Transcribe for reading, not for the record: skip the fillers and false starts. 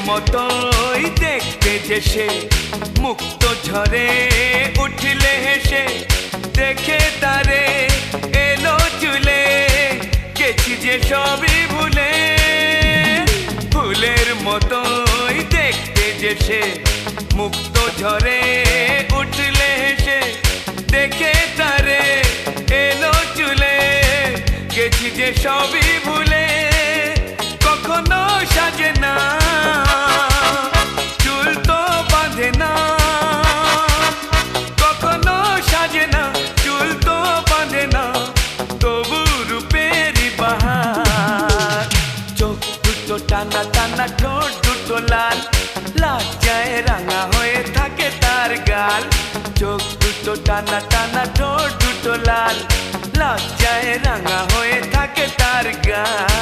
মতোই দেখতে যে সে, মুক্ত ঝরে উঠলে হেসে, দেখে তারে এলো চুলে, গেছি যে সবই ভুলে। ফুলের মতোই দেখতে যে সে, মুক্ত ঝরে উঠলে হেসে, দেখে তারে এলো চুলে, গেছি যে সবই ভুলে। কখনো সাজে না, চুল তো বাঁধে না, কখনো সাজে না, চুল তো বাঁধে না, তবু রূপেরই বাহার। চোখ দুটো টানা টানা, ঠোঁট দুটো লাল, লজ্জায় রাঙা হয়ে থাকে তার গাল। চোখ দুটো টানা টানা, ঠোঁট দুটো লাল, লজ্জায় রাঙা হয়ে থাকে তার গাল।